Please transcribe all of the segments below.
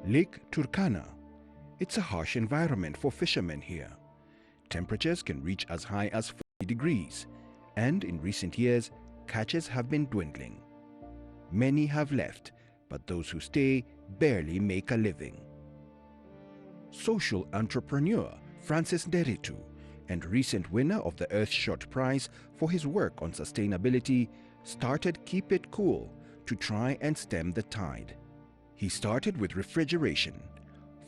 Lake Turkana. It's a harsh environment for fishermen here. Temperatures can reach as high as 40 degrees, and in recent years, catches have been dwindling. Many have left, but those who stay barely make a living. Social entrepreneur Francis Nderitu, and recent winner of the Earthshot Prize for his work on sustainability, started Keep It Cool to try and stem the tide. He started with refrigeration.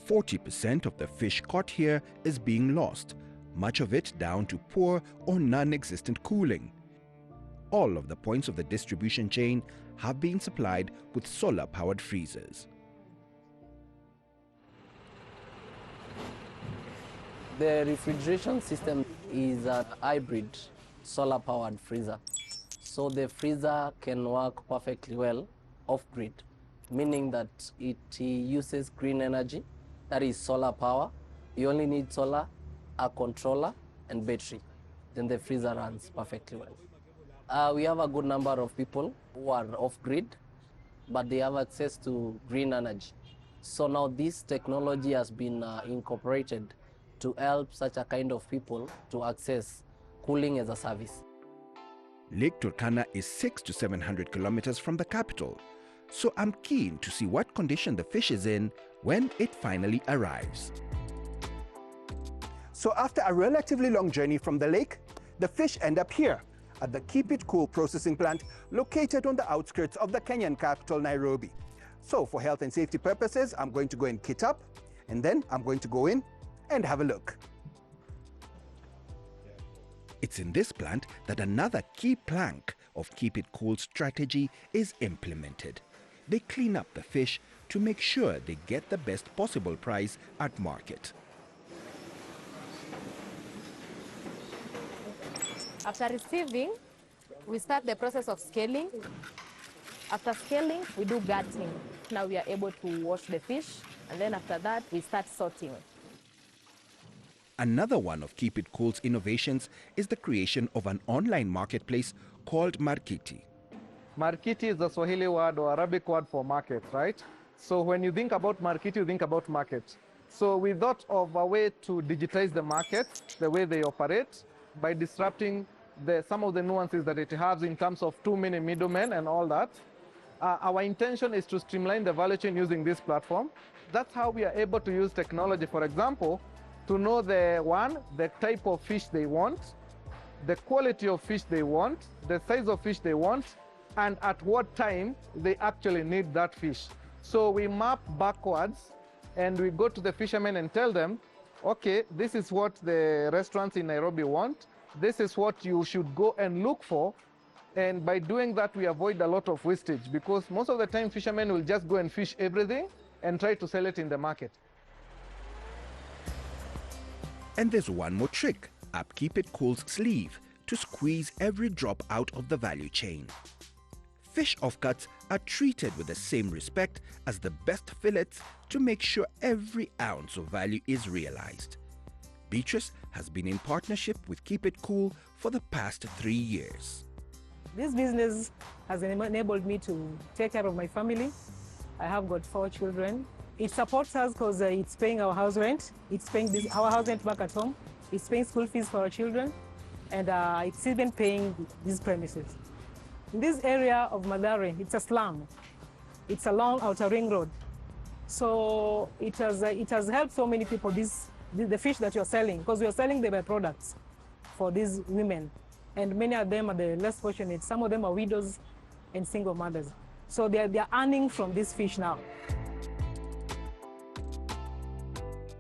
40% of the fish caught here is being lost, much of it down to poor or non-existent cooling. All of the points of the distribution chain have been supplied with solar-powered freezers. The refrigeration system is a hybrid solar-powered freezer. So the freezer can work perfectly well off-grid, meaning that it uses green energy, that is solar power. You only need solar, a controller, and battery. Then the freezer runs perfectly well. We have a good number of people who are off-grid, but they have access to green energy. So now this technology has been incorporated to help such a kind of people to access cooling as a service. Lake Turkana is 600 to 700 kilometers from the capital, so I'm keen to see what condition the fish is in when it finally arrives. So after a relatively long journey from the lake, the fish end up here at the Keep It Cool processing plant located on the outskirts of the Kenyan capital, Nairobi. So for health and safety purposes, I'm going to go and kit up, and then I'm going to go in and have a look. It's in this plant that another key plank of Keep It Cool's strategy is implemented. They clean up the fish to make sure they get the best possible price at market. After receiving, we start the process of scaling. After scaling, we do gutting. Now we are able to wash the fish, and then after that, we start sorting. Another one of Keep It Cool's innovations is the creation of an online marketplace called Markiti. Markiti is the Swahili word or Arabic word for market, right? So when you think about Markiti, you think about market. So we thought of a way to digitize the market, the way they operate, by disrupting some of the nuances that it has in terms of too many middlemen and all that. Our intention is to streamline the value chain using this platform. That's how we are able to use technology, for example, to know the type of fish they want, the quality of fish they want, the size of fish they want, and at what time they actually need that fish. So we map backwards and we go to the fishermen and tell them, okay, this is what the restaurants in Nairobi want. This is what you should go and look for. And by doing that, we avoid a lot of wastage, because most of the time fishermen will just go and fish everything and try to sell it in the market. And there's one more trick up Keep It Cool's sleeve to squeeze every drop out of the value chain. Fish offcuts are treated with the same respect as the best fillets to make sure every ounce of value is realized. Beatrice has been in partnership with Keep It Cool for the past 3 years. This business has enabled me to take care of my family. I have got 4 children. It supports us because it's paying our house rent. It's paying our house rent back at home. It's paying school fees for our children. And it's even paying these premises. In this area of Mathare, it's a slum. It's along Outer Ring Road. So it has helped so many people, the fish that you're selling, because we are selling the byproducts for these women. And many of them are the less fortunate. Some of them are widows and single mothers. So they're earning from this fish now.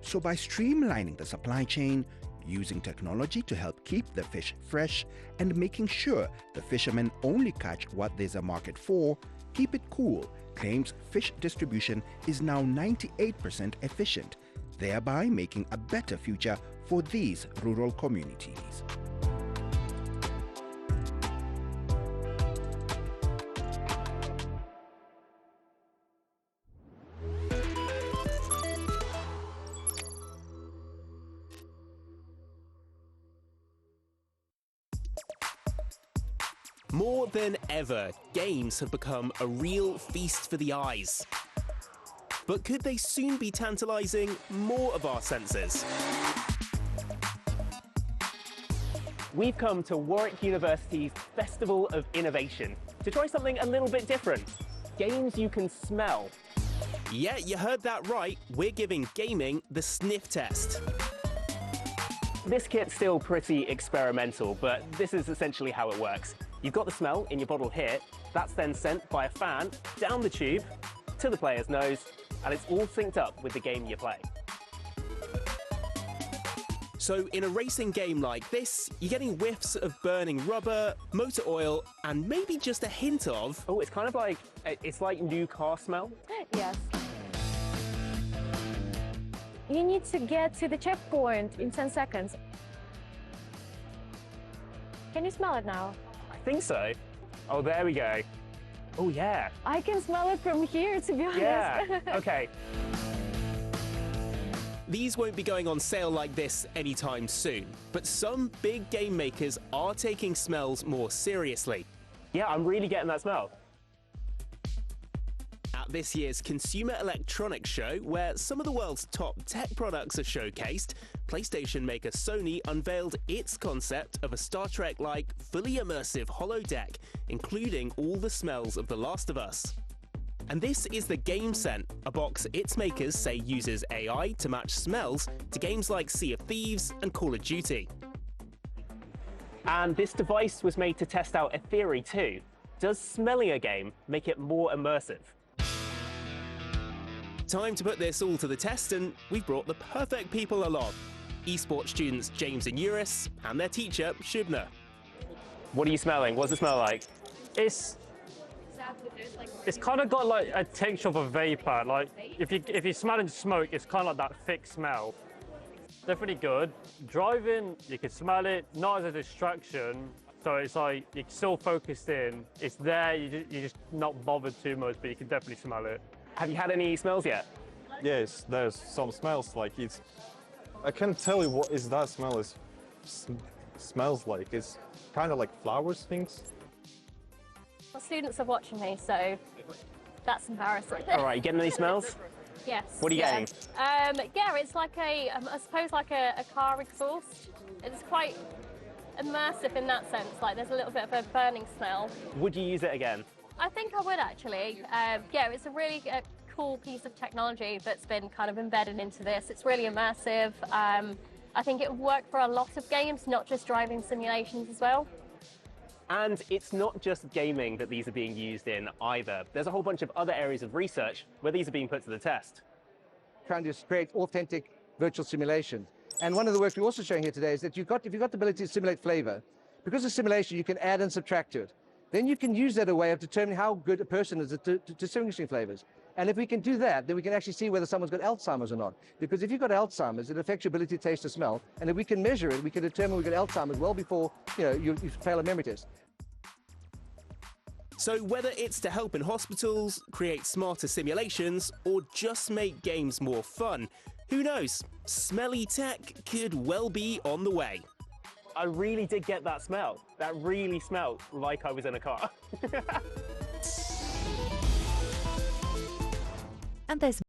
So by streamlining the supply chain, using technology to help keep the fish fresh, and making sure the fishermen only catch what there's a market for, Keep It Cool claims fish distribution is now 98% efficient, thereby making a better future for these rural communities. More than ever, games have become a real feast for the eyes. But could they soon be tantalizing more of our senses? We've come to Warwick University's Festival of Innovation to try something a little bit different. Games you can smell. Yeah, you heard that right. We're giving gaming the sniff test. This kit's still pretty experimental, but this is essentially how it works. You've got the smell in your bottle here. That's then sent by a fan down the tube to the player's nose, and it's all synced up with the game you play. So in a racing game like this, you're getting whiffs of burning rubber, motor oil, and maybe just a hint of... Oh, it's kind of like, it's like new car smell. Yes. You need to get to the checkpoint in 10 seconds. Can you smell it now? I think so. Oh, there we go. Oh, yeah. I can smell it from here, to be honest. Yeah, okay. These won't be going on sale like this anytime soon, but some big game makers are taking smells more seriously. Yeah, I'm really getting that smell. At this year's Consumer Electronics Show, where some of the world's top tech products are showcased, PlayStation maker Sony unveiled its concept of a Star Trek-like, fully immersive holodeck, including all the smells of The Last of Us. And this is the Game Scent, a box its makers say uses AI to match smells to games like Sea of Thieves and Call of Duty. And this device was made to test out a theory too. Does smelling a game make it more immersive? Time to put this all to the test, and we've brought the perfect people along. Esports students James and Eurus, and their teacher, Shubna. What are you smelling? What's it smell like? It's kind of got like a texture of a vapor. Like if you're smelling smoke, it's kind of like that thick smell. Definitely good. Driving, you can smell it, not as a distraction. So it's like you're still focused in. It's there. You're just not bothered too much, but you can definitely smell it. Have you had any smells yet? Yes, there's some smells like it's. I can't tell you what is that smell is. Smells like it's kind of like flowers things. Well, students are watching me, so that's embarrassing. All right, you getting any smells? Yes. What are you getting? Yeah, it's like I suppose like a car exhaust. It's quite immersive in that sense. Like there's a little bit of a burning smell. Would you use it again? I think I would actually. Yeah, it's a really cool piece of technology that's been kind of embedded into this. It's really immersive. I think it would work for a lot of games, not just driving simulations as well. And it's not just gaming that these are being used in either. There's a whole bunch of other areas of research where these are being put to the test. Trying to create authentic virtual simulation. And one of the works we're also showing here today is that if you've got the ability to simulate flavor, because of simulation you can add and subtract to it. Then you can use that as a way of determining how good a person is at distinguishing flavors. And if we can do that, then we can actually see whether someone's got Alzheimer's or not. Because if you've got Alzheimer's, it affects your ability to taste or smell. And if we can measure it, we can determine we've got Alzheimer's well before you fail a memory test. So whether it's to help in hospitals, create smarter simulations, or just make games more fun, who knows? Smelly tech could well be on the way. I really did get that smell. That really smelled like I was in a car. And there's